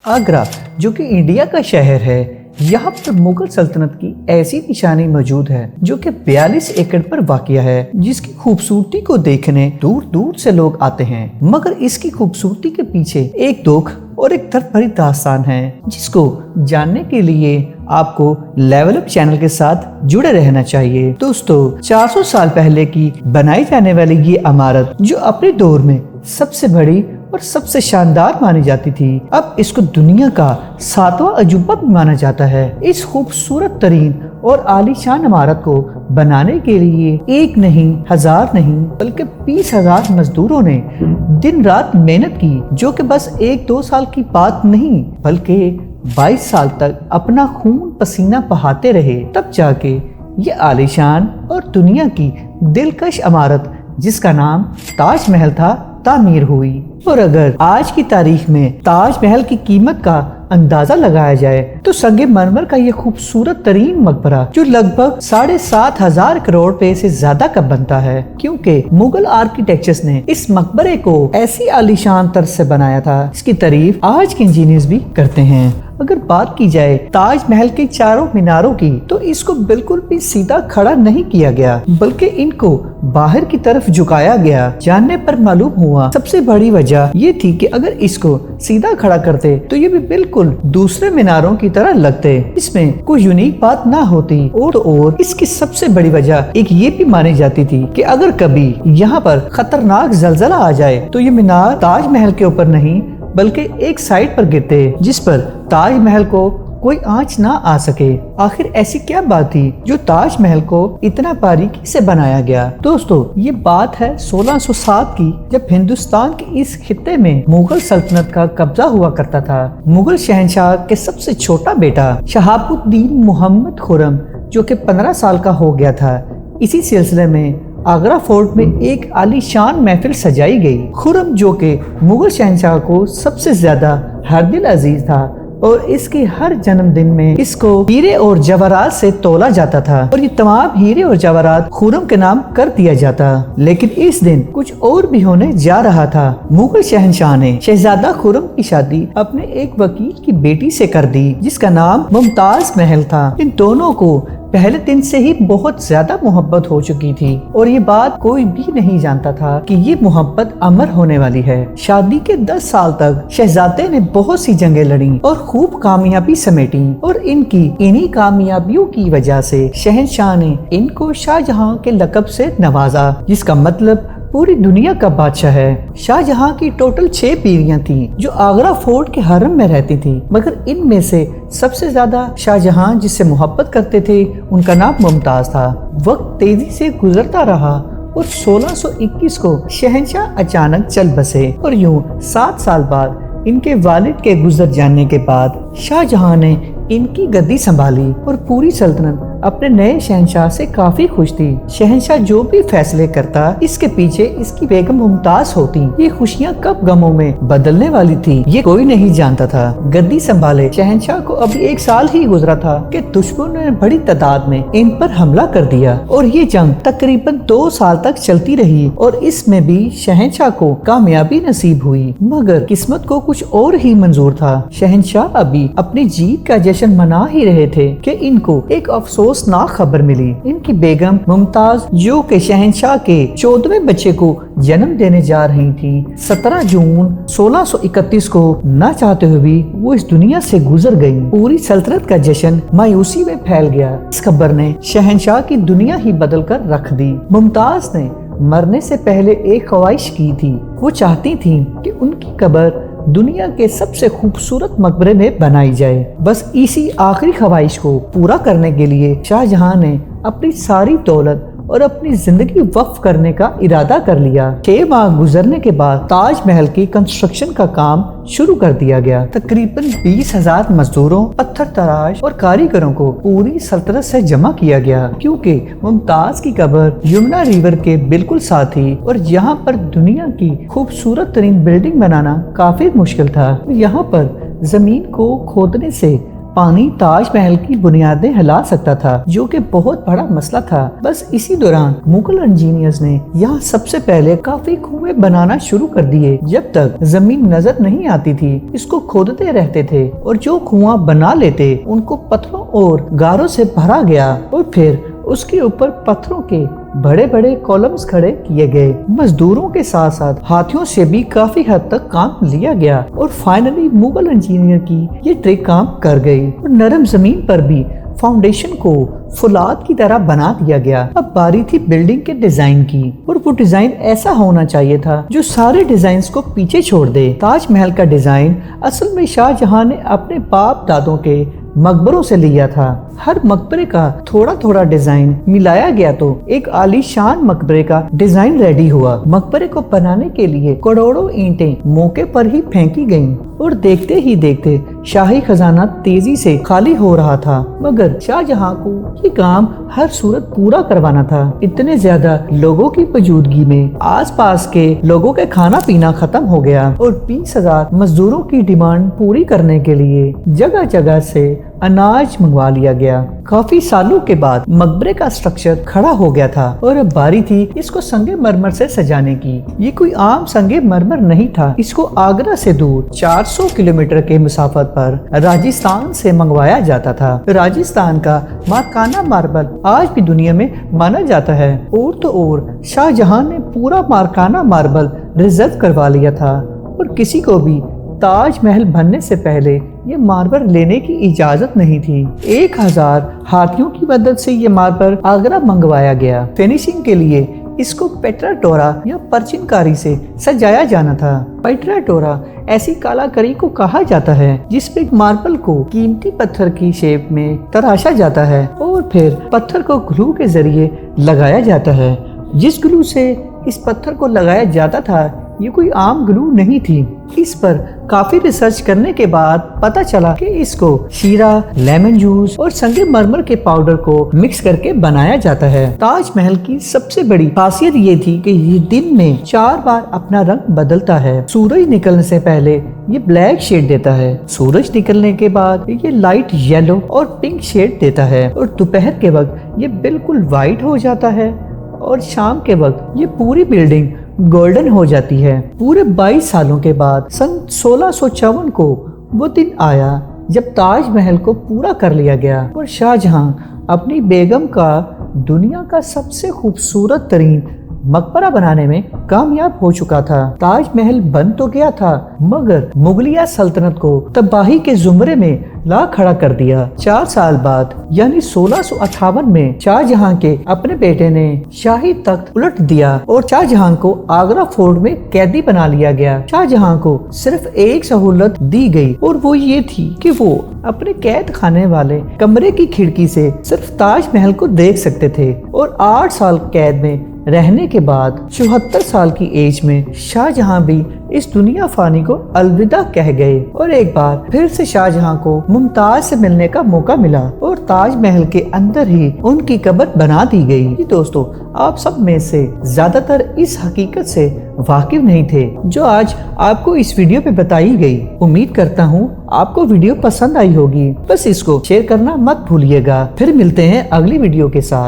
आगरा, जो कि इंडिया का शहर है, यहाँ पर मुगल सल्तनत की ऐसी निशानी मौजूद है जो कि 42 एकड़ पर वाक़िया है, जिसकी खूबसूरती को देखने दूर दूर से लोग आते हैं। मगर इसकी खूबसूरती के पीछे एक दुख और एक दर्द भरी दास्तान है, जिसको जानने के लिए आपको लेवल अप चैनल के साथ जुड़े रहना चाहिए। दोस्तों, 400 साल पहले की बनाई जाने वाली ये इमारत, जो अपने दौर में सबसे बड़ी और सबसे शानदार मानी जाती थी, अब इसको दुनिया का 7वां अजूबा भी माना जाता है। इस खूबसूरत तरीन और आलीशान इमारत को बनाने के लिए एक नहीं, हजार नहीं, बल्कि 20,000 मजदूरों ने दिन रात मेहनत की, जो कि बस 1-2 साल की बात नहीं, बल्कि 22 साल तक अपना खून पसीना बहाते रहे। तब जाके ये आलीशान और दुनिया की दिलकश इमारत, जिसका नाम ताजमहल था, तामीर हुई। और अगर आज की तारीख में ताजमहल की कीमत का अंदाजा लगाया जाए तो संगे मरमर का ये खूबसूरत तरीन मकबरा, जो लगभग 7,500 करोड़ रुपए से ज्यादा का बनता है, क्योंकि मुगल आर्किटेक्चर्स ने इस मकबरे को ऐसी आलीशान तर्ज से बनाया था, इसकी तारीफ आज के इंजीनियर्स भी करते हैं। अगर बात की जाए ताजमहल के चारों मीनारों की, तो इसको बिल्कुल भी सीधा खड़ा नहीं किया गया, बल्कि इनको बाहर की तरफ झुकाया गया। जानने पर मालूम हुआ सबसे बड़ी वजह ये थी कि अगर इसको सीधा खड़ा करते तो ये भी बिल्कुल दूसरे मीनारों की तरह लगते, इसमें कोई यूनिक बात ना होती। और इसकी सबसे बड़ी वजह एक ये भी मानी जाती थी कि अगर कभी यहाँ पर खतरनाक जलजला आ जाए तो ये मीनार ताजमहल के ऊपर नहीं, बल्कि एक साइड पर गिरते, जिस पर ताजमहल को कोई आंच ना आ सके। आखिर ऐसी क्या बात थी जो ताजमहल को इतना बारीकी से बनाया गया? दोस्तों, ये बात है 1607 की, जब हिंदुस्तान के इस खित्ते में मुगल सल्तनत का कब्जा हुआ करता था। मुगल शहंशाह के सबसे छोटा बेटा शहाबुद्दीन मोहम्मद खुर्रम, जो कि 15 साल का हो गया था, इसी सिलसिले में आगरा फोर्ट में एक आलीशान महफिल सजाई गई। खुर्रम, जो कि मुगल शहंशाह को सबसे ज्यादा हरदिल अजीज था, और इसके हर जन्मदिन में इसको हीरे और जवाहरात से तोला जाता था, और ये तमाम हीरे और जवाहरात खुर्रम के नाम कर दिया जाता। लेकिन इस दिन कुछ और भी होने जा रहा था। मुगल शहंशाह ने शहजादा खुर्रम की शादी अपने एक वकील की बेटी से कर दी, जिसका नाम मुमताज महल था। इन दोनों को पहले दिन से ही बहुत ज्यादा मोहब्बत हो चुकी थी, और ये बात कोई भी नहीं जानता था कि ये मोहब्बत अमर होने वाली है। शादी के 10 साल तक शहजादे ने बहुत सी जंगें लड़ी और खूब कामयाबी समेटी, और इन्हीं कामयाबियों की वजह से शहंशाह ने इनको शाहजहां के लक़ब से नवाजा, जिसका मतलब पूरी दुनिया का बादशाह है। शाहजहां की टोटल 6 बीवियां थीं, जो आगरा फोर्ट के हरम में रहती थीं, मगर इनमें से सबसे ज्यादा शाहजहां जिससे मोहब्बत करते थे, उनका नाम मुमताज था। वक्त तेजी से गुजरता रहा और 1621 को शहंशाह अचानक चल बसे, और यूं 7 साल बाद इनके वालिद के गुजर जाने के बाद शाहजहां ने इनकी गद्दी संभाली, और पूरी सल्तनत अपने नए शहंशाह से काफी खुश थी। शहंशाह जो भी फैसले करता, इसके पीछे इसकी बेगम मुमताज होती। ये खुशियाँ कब गमों में बदलने वाली थी, ये कोई नहीं जानता था। गद्दी संभाले शहंशाह को अभी 1 साल ही गुजरा था कि दुश्मनों ने बड़ी तादाद में इन पर हमला कर दिया, और ये जंग तकरीबन 2 साल तक चलती रही, और इसमें भी शहंशाह को कामयाबी नसीब हुई। मगर किस्मत को कुछ और ही मंजूर था। शहंशाह अभी अपनी जीत का जश्न मना ही रहे थे कि इनको एक अफसोसनाक खबर मिली। इनकी बेगम मुमताज, जो के शहंशाह के 14वें बच्चे को जन्म देने जा रही थी, 17 जून 1631 को ना चाहते हुए भी वो इस दुनिया से गुजर गई। पूरी सल्तनत का जश्न मायूसी में फैल गया। इस खबर ने शहंशाह की दुनिया ही बदल कर रख दी। मुमताज ने मरने से पहले एक ख्वाहिश की थी। वो चाहती थी कि उनकी कब्र दुनिया के सबसे खूबसूरत मकबरे में बनाई जाए। बस इसी आखिरी ख्वाहिश को पूरा करने के लिए शाहजहां ने अपनी सारी दौलत और अपनी जिंदगी वक्फ करने का इरादा कर लिया। 6 माह गुजरने के बाद ताजमहल की कंस्ट्रक्शन का काम शुरू कर दिया गया। तकरीबन 20,000 मजदूरों, पत्थर तराश और कारीगरों को पूरी सल्तनत से जमा किया गया, क्योंकि मुमताज की कब्र यमुना रिवर के बिल्कुल साथ थी, और यहाँ पर दुनिया की खूबसूरत तरीन बिल्डिंग बनाना काफी मुश्किल था। यहाँ पर जमीन को खोदने से पानी ताजमहल की बुनियादें हिला सकता था, जो कि बहुत बड़ा मसला था। बस इसी दौरान मुगल इंजीनियर्स ने यहाँ सबसे पहले काफी कुएं बनाना शुरू कर दिए। जब तक जमीन नजर नहीं आती थी, इसको खोदते रहते थे और जो कुआं बना लेते उनको पत्थरों और गारों से भरा गया और फिर उसके ऊपर पत्थरों के बड़े बड़े कॉलम्स खड़े किए गए। मजदूरों के साथ साथ हाथियों से भी काफी हद तक काम लिया गया और फाइनली मुगल इंजीनियर की ये ट्रिक काम कर गई और नरम जमीन पर भी फाउंडेशन को फुलाद की तरह बना दिया गया। अब बारी थी बिल्डिंग के डिजाइन की, और वो डिजाइन ऐसा होना चाहिए था जो सारे डिजाइन्स को पीछे छोड़ दे। ताजमहल का डिजाइन असल में शाहजहां ने अपने बाप दादों के मकबरों से लिया था। हर मकबरे का थोड़ा थोड़ा डिजाइन मिलाया गया तो एक आलीशान मकबरे का डिजाइन रेडी हुआ। मकबरे को बनाने के लिए करोड़ों ईंटें मौके पर ही फेंकी गईं और देखते ही देखते शाही खजाना तेजी से खाली हो रहा था। मगर शाहजहां को ये काम हर सूरत पूरा करवाना था। इतने ज्यादा लोगों की मौजूदगी में आसपास के लोगों के खाना पीना खत्म हो गया और 20,000 मजदूरों की डिमांड पूरी करने के लिए जगह जगह से अनाज मंगवा लिया गया। काफी सालों के बाद मकबरे का स्ट्रक्चर खड़ा हो गया था और अब बारी थी इसको संगे मरमर से सजाने की। ये कोई आम संगे मरमर नहीं था। इसको आगरा से दूर 400 किलोमीटर के मुसाफत पर राजस्थान से मंगवाया जाता था। राजस्थान का मारकाना मार्बल आज भी दुनिया में माना जाता है। और तो और शाहजहां ने पूरा मारकाना मार्बल रिजर्व करवा लिया था और किसी को भी ताजमहल बनने से पहले ये मार्बल लेने की इजाजत नहीं थी। 1000 हाथियों की मदद से ये मार्बल आगरा मंगवाया गया। फिनिशिंग के लिए इसको पेट्राडोरा या परचिनकारी से सजाया जाना था। पेट्राडोरा ऐसी कलाकारी को कहा जाता है जिसमें मार्बल को कीमती पत्थर की शेप में तराशा जाता है और फिर पत्थर को ग्लू के जरिए लगाया जाता है। जिस ग्लू से इस पत्थर को लगाया जाता था ये कोई आम ग्लू नहीं थी। इस पर काफी रिसर्च करने के बाद पता चला कि इसको शीरा, लेमन जूस और संगमरमर के पाउडर को मिक्स करके बनाया जाता है। ताजमहल की सबसे बड़ी खासियत ये थी कि ये दिन में 4 बार अपना रंग बदलता है। सूरज निकलने से पहले ये ब्लैक शेड देता है, सूरज निकलने के बाद ये लाइट येलो और पिंक शेड देता है और दोपहर के वक्त ये बिल्कुल व्हाइट हो जाता है और शाम के वक्त ये पूरी बिल्डिंग गोल्डन हो जाती है। पूरे 22 सालों के बाद सन 1654 को वो दिन आया जब ताजमहल को पूरा कर लिया गया और शाहजहां अपनी बेगम का दुनिया का सबसे खूबसूरत तरीन मकबरा बनाने में कामयाब हो चुका था। ताजमहल बन तो गया था मगर मुगलिया सल्तनत को तबाही के जुमरे में ला खड़ा कर दिया। 4 साल बाद यानी 1658 में शाहजहां के अपने बेटे ने शाही तख्त उलट दिया और शाहजहां को आगरा फोर्ट में कैदी बना लिया गया। शाहजहां को सिर्फ एक सहूलत दी गई और वो ये थी कि वो अपने कैद खाने वाले कमरे की खिड़की से सिर्फ ताजमहल को देख सकते थे और 8 साल कैद में रहने के बाद 74 साल की एज में शाहजहां भी इस दुनिया फानी को अलविदा कह गए और एक बार फिर से शाहजहां को मुमताज से मिलने का मौका मिला और ताजमहल के अंदर ही उनकी कब्र बना दी गई। दोस्तों, आप सब में से ज्यादातर इस हकीकत से वाकिफ नहीं थे जो आज आपको इस वीडियो में बताई गई। उम्मीद करता हूँ आपको वीडियो पसंद आई होगी। बस इसको शेयर करना मत भूलिएगा। फिर मिलते हैं अगली वीडियो के साथ।